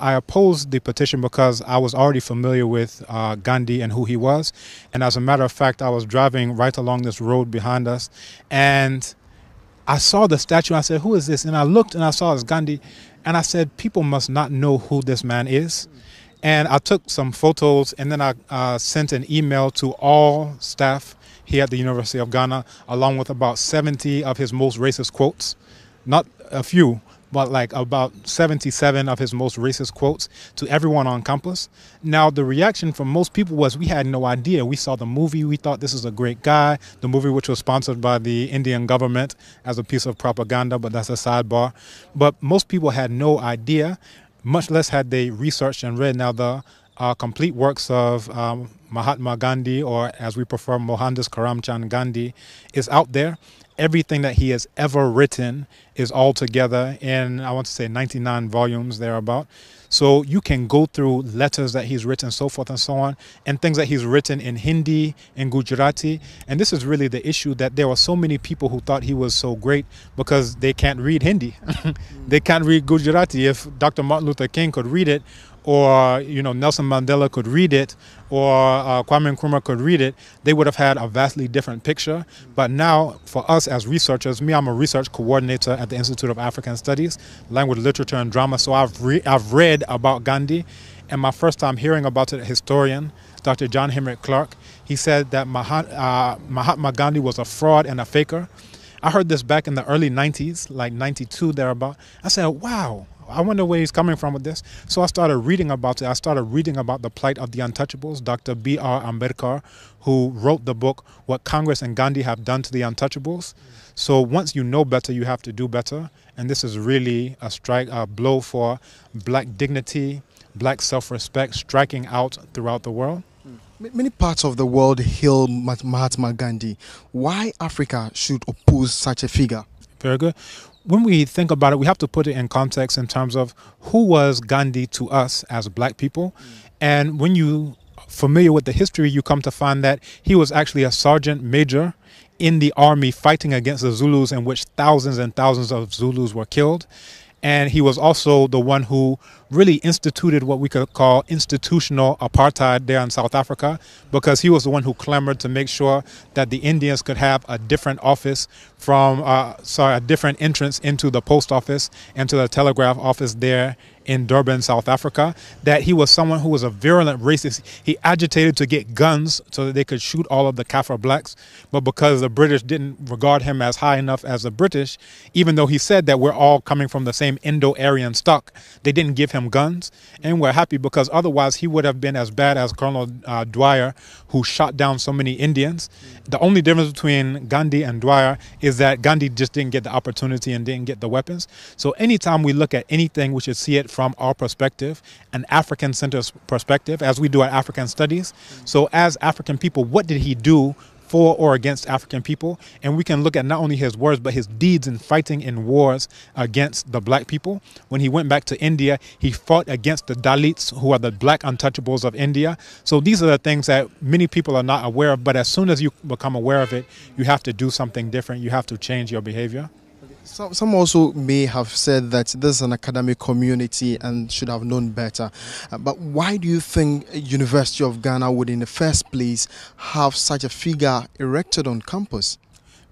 I opposed the petition because I was already familiar with Gandhi and who he was. And as a matter of fact, I was driving right along this road behind us, and I saw the statue. I said, "Who is this?" And I looked and I saw it's Gandhi. And I said, people must not know who this man is. And I took some photos, and then I sent an email to all staff here at the University of Ghana, along with about 70 of his most racist quotes. Not a few, but like about 77 of his most racist quotes to everyone on campus. Now, the reaction from most people was we had no idea. We saw the movie. We thought this is a great guy. The movie, which was sponsored by the Indian government as a piece of propaganda, but that's a sidebar. But most people had no idea, much less had they researched and read. Now, the complete works of Mahatma Gandhi, or as we prefer, Mohandas Karamchand Gandhi, is out there. Everything that he has ever written is all together in, I want to say, 99 volumes thereabout. So you can go through letters that he's written, so forth and so on, and things that he's written in Hindi, in Gujarati. And this is really the issue, that there were so many people who thought he was so great because they can't read Hindi. They can't read Gujarati. If Dr. Martin Luther King could read it, or Nelson Mandela could read it, or Kwame Nkrumah could read it, they would have had a vastly different picture. But now, for us as researchers, I'm a research coordinator at the Institute of African Studies, Language, Literature, and Drama. So I've read about Gandhi, and my first time hearing about it, a historian, Dr. John Henrik Clark, he said that Mahatma Gandhi was a fraud and a faker. I heard this back in the early 90s, like 92 thereabout. I said, wow, I wonder where he's coming from with this. So I started reading about it. I started reading about the plight of the untouchables. Dr. B.R. Ambedkar, who wrote the book, What Congress and Gandhi Have Done to the Untouchables. So once you know better, you have to do better. And this is really a blow for black dignity, black self-respect, striking out throughout the world. Many parts of the world hail Mahatma Gandhi. Why Africa should oppose such a figure? Very good. When we think about it, we have to put it in context in terms of who was Gandhi to us as black people. And when you are familiar with the history, you come to find that he was actually a sergeant major in the army fighting against the Zulus, in which thousands and thousands of Zulus were killed. And he was also the one who really instituted what we could call institutional apartheid there in South Africa, because he was the one who clamored to make sure that the Indians could have a different office a different entrance into the post office and to the telegraph office there in Durban, South Africa. That he was someone who was a virulent racist. He agitated to get guns so that they could shoot all of the Kaffir blacks. But because the British didn't regard him as high enough as the British, even though he said that we're all coming from the same Indo-Aryan stock, they didn't give him guns. And we're happy, because otherwise he would have been as bad as Colonel Dwyer, who shot down so many Indians. The only difference between Gandhi and Dwyer is that Gandhi just didn't get the opportunity and didn't get the weapons. So anytime we look at anything, we should see it from our perspective, an African-centered perspective, as we do at African Studies. So as African people, what did he do for or against African people? And we can look at not only his words, but his deeds in fighting in wars against the black people. When he went back to India, he fought against the Dalits, who are the black untouchables of India. So these are the things that many people are not aware of, but as soon as you become aware of it, you have to do something different. You have to change your behavior. Some also may have said that this is an academic community and should have known better. But why do you think University of Ghana would in the first place have such a figure erected on campus?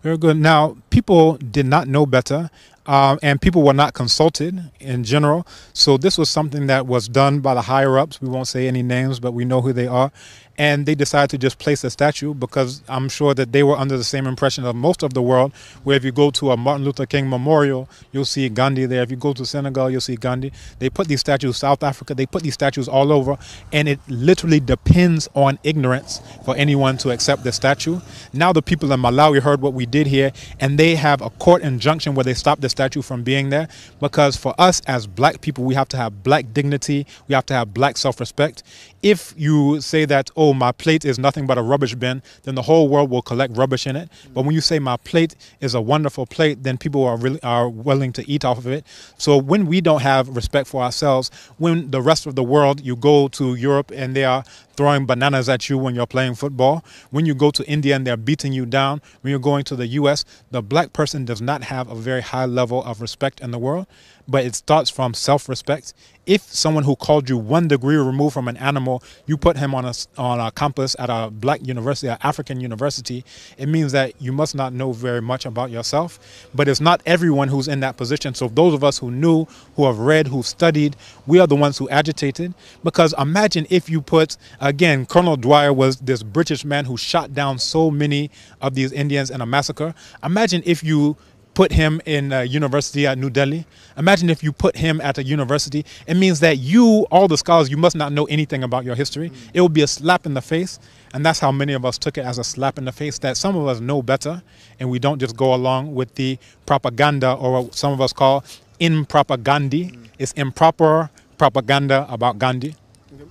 Very good. Now, people did not know better, and people were not consulted in general. So this was something that was done by the higher-ups. We won't say any names, but we know who they are. And they decided to just place a statue, because I'm sure that they were under the same impression of most of the world, where if you go to a Martin Luther King memorial, you'll see Gandhi there. If you go to Senegal, you'll see Gandhi. They put these statues, South Africa, they put these statues all over, and it literally depends on ignorance for anyone to accept the statue. Now the people in Malawi heard what we did here, and they have a court injunction where they stopped the statue from being there, because for us as black people, we have to have black dignity, we have to have black self-respect. If you say that, oh, my plate is nothing but a rubbish bin, then the whole world will collect rubbish in it. But when you say my plate is a wonderful plate, then people are willing to eat off of it. So when we don't have respect for ourselves, when the rest of the world, you go to Europe and they are throwing bananas at you when you're playing football, when you go to India and they're beating you down, when you're going to the US, the black person does not have a very high level of respect in the world. but it starts from self-respect. If someone who called you 1 degree removed from an animal, you put him on a campus at a black university, an African university, it means that you must not know very much about yourself. But it's not everyone who's in that position. So those of us who knew, who have read, who studied, we are the ones who agitated. Because imagine if you put, again, Colonel Dwyer was this British man who shot down so many of these Indians in a massacre. Imagine if you put him in a university at New Delhi. Imagine if you put him at a university. It means that you, all the scholars, you must not know anything about your history. It would be a slap in the face. And that's how many of us took it, as a slap in the face, that some of us know better and we don't just go along with the propaganda, or what some of us call impropaganda. It's improper propaganda about Gandhi.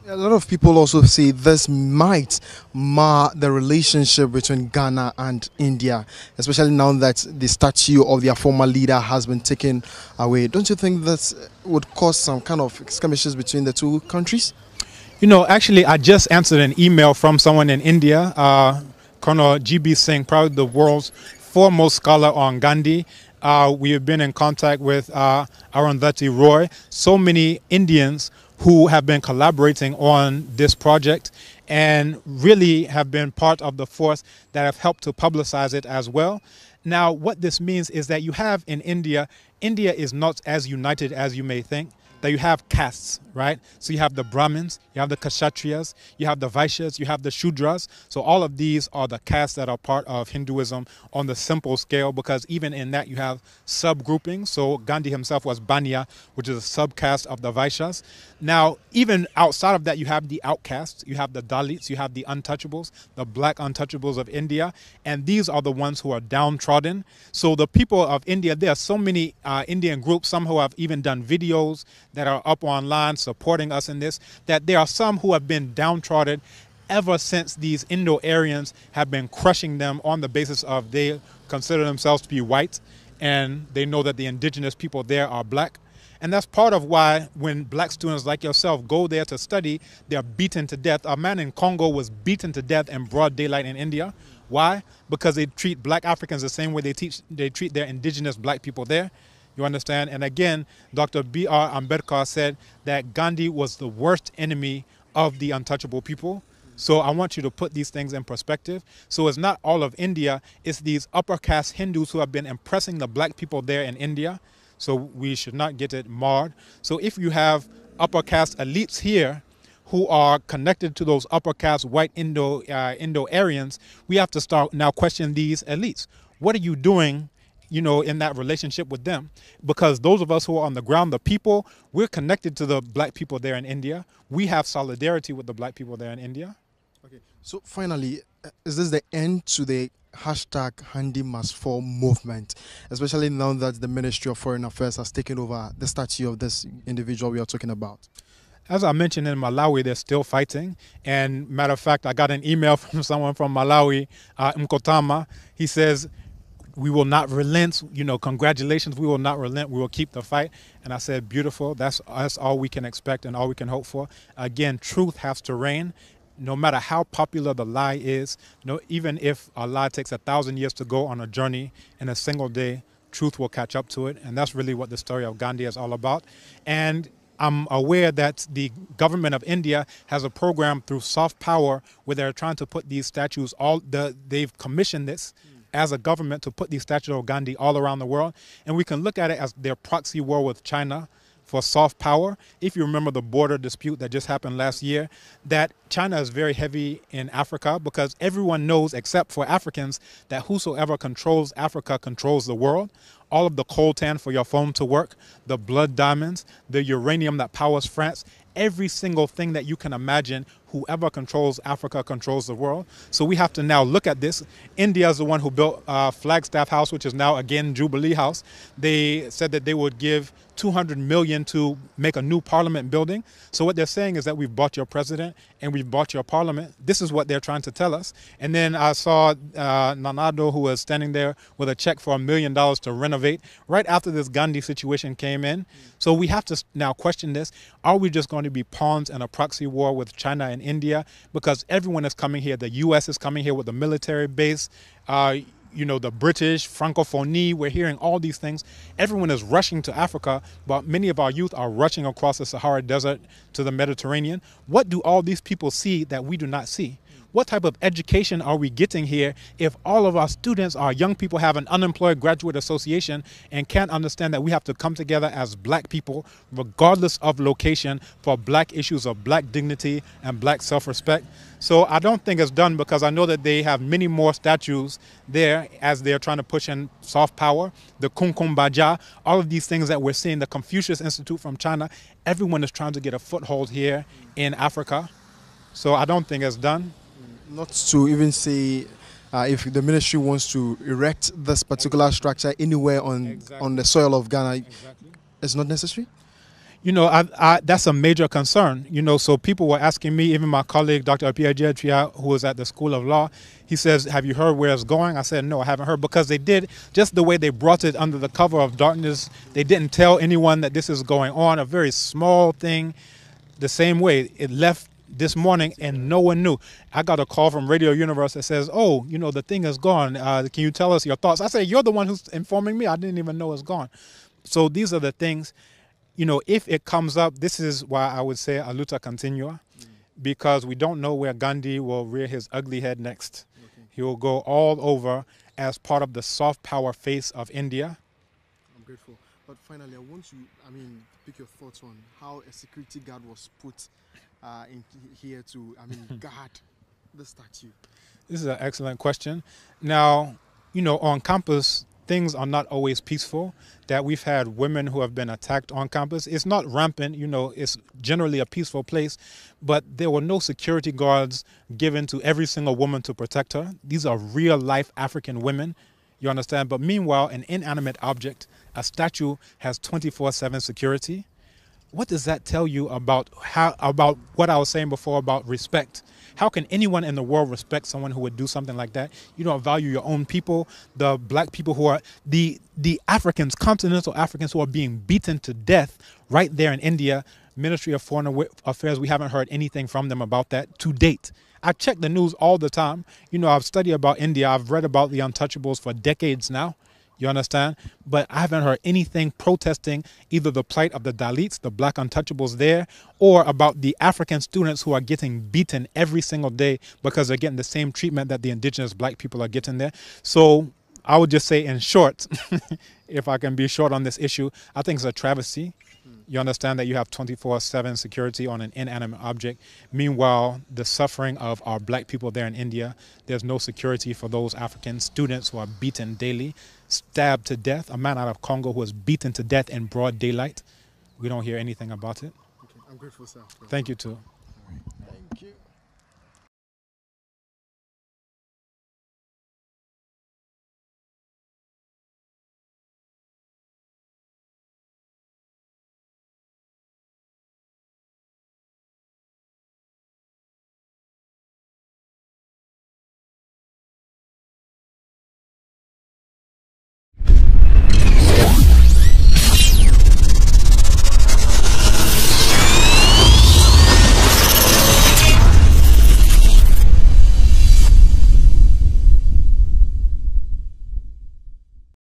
A lot of people also say this might mar the relationship between Ghana and India, especially now that the statue of their former leader has been taken away. Don't you think that would cause some kind of skirmishes between the two countries? You know, actually, I just answered an email from someone in India, Colonel G.B. Singh, probably the world's foremost scholar on Gandhi. We have been in contact with Arundhati Roy, so many Indians who have been collaborating on this project and really have been part of the force that have helped to publicize it as well. Now, what this means is that you have in India, India is not as united as you may think. That you have castes, right? So you have the Brahmins, you have the Kshatriyas, you have the Vaishyas, you have the Shudras. So all of these are the castes that are part of Hinduism on the simple scale, because even in that you have subgroupings. So Gandhi himself was Banya, which is a subcaste of the Vaishyas. Now, even outside of that, you have the outcasts, you have the Dalits, you have the untouchables, the black untouchables of India. And these are the ones who are downtrodden. So the people of India, there are so many Indian groups, some who have even done videos that are up online supporting us in this, that there are some who have been downtrodden ever since these Indo-Aryans have been crushing them on the basis of they consider themselves to be white and they know that the indigenous people there are black. And that's part of why when black students like yourself go there to study, they're beaten to death. A man in Congo was beaten to death in broad daylight in India. Why? Because they treat black Africans the same way they treat their indigenous black people there. You understand? And again, Dr. B.R. Ambedkar said that Gandhi was the worst enemy of the untouchable people. So I want you to put these things in perspective. So it's not all of India, it's these upper caste Hindus who have been impressing the black people there in India. So we should not get it marred. So if you have upper caste elites here who are connected to those upper caste white Indo-Aryans, we have to start now questioning these elites. What are you doing, you know, in that relationship with them? Because those of us who are on the ground, the people, we're connected to the black people there in India. We have solidarity with the black people there in India. Okay. So finally, is this the end to the hashtag Handi Must Fall movement, especially now that the Ministry of Foreign Affairs has taken over the statue of this individual we are talking about? As I mentioned, in Malawi, they're still fighting. And matter of fact, I got an email from someone from Malawi, Mkotama. He says, we will not relent, you know, congratulations, we will not relent, we will keep the fight. And I said, beautiful, that's all we can expect and all we can hope for. Again, truth has to reign. No matter how popular the lie is, even if a lie takes 1,000 years to go on a journey, in a single day, truth will catch up to it. And that's really what the story of Gandhi is all about. And I'm aware that the government of India has a program through soft power where they're trying to put these statues, they've commissioned this as a government to put these statues of Gandhi all around the world. And we can look at it as their proxy war with China for soft power. If you remember the border dispute that just happened last year, that China is very heavy in Africa, because everyone knows, except for Africans, that whosoever controls Africa controls the world. All of the coltan for your phone to work, the blood diamonds, the uranium that powers France, every single thing that you can imagine, whoever controls Africa controls the world. So we have to now look at this. India is the one who built Flagstaff House, which is now again Jubilee House. They said that they would give $200 million to make a new parliament building. So what they're saying is that we've bought your president and we've bought your parliament. This is what they're trying to tell us. And then I saw Nanado, who was standing there with a check for $1 million to renovate right after this Gandhi situation came in. So we have to now question this. Are we just going to be pawns in a proxy war with China and India? Because everyone is coming here. The U.S. is coming here with a military base. the British, Francophonie, we're hearing all these things. Everyone is rushing to Africa, but many of our youth are rushing across the Sahara Desert to the Mediterranean. What do all these people see that we do not see? What type of education are we getting here if all of our students, our young people, have an unemployed graduate association and can't understand that we have to come together as black people, regardless of location, for black issues of black dignity and black self-respect? So I don't think it's done, because I know that they have many more statues there as they're trying to push in soft power, the Kumkum Baja, all of these things that we're seeing, the Confucius Institute from China. Everyone is trying to get a foothold here in Africa. So I don't think it's done. Not to even say if the ministry wants to erect this particular structure anywhere on the soil of Ghana, it's not necessary? That's a major concern. So people were asking me, even my colleague, Dr. Apia, who was at the School of Law, he says, have you heard where it's going? I said, no, I haven't heard, because they did, just the way they brought it under the cover of darkness, they didn't tell anyone that this is going on, a very small thing. The same way it left this morning and no one knew. I got a call from Radio Universe that says, oh, the thing is gone. Can you tell us your thoughts? I say, you're the one who's informing me. I didn't even know it's gone. So these are the things, if it comes up, this is why I would say a luta continua, because we don't know where Gandhi will rear his ugly head next. Okay. He will go all over as part of the soft power face of India. I'm grateful. But finally, I want you, pick your thoughts on how a security guard was put in here to, guard the statue. This is an excellent question. Now, on campus, things are not always peaceful. That we've had women who have been attacked on campus. It's not rampant, it's generally a peaceful place, but there were no security guards given to every single woman to protect her. These are real life African women, you understand? But meanwhile, an inanimate object, a statue, has 24/7 security. What does that tell you about what I was saying before about respect? How can anyone in the world respect someone who would do something like that? You don't value your own people, the black people who are the Africans, continental Africans, who are being beaten to death right there in India. Ministry of Foreign Affairs, we haven't heard anything from them about that to date. I check the news all the time. I've studied about India. I've read about the untouchables for decades now. You understand? But I haven't heard anything protesting either the plight of the Dalits, the black untouchables there, or about the African students who are getting beaten every single day because they're getting the same treatment that the indigenous black people are getting there. So I would just say, in short, if I can be short on this issue, I think it's a travesty. You understand that you have 24/7 security on an inanimate object. Meanwhile, the suffering of our black people there in India, there's no security for those African students who are beaten daily, stabbed to death. A man out of Congo who was beaten to death in broad daylight. We don't hear anything about it. Okay, I'm grateful, sir. Thank you, too. All right. Thank you.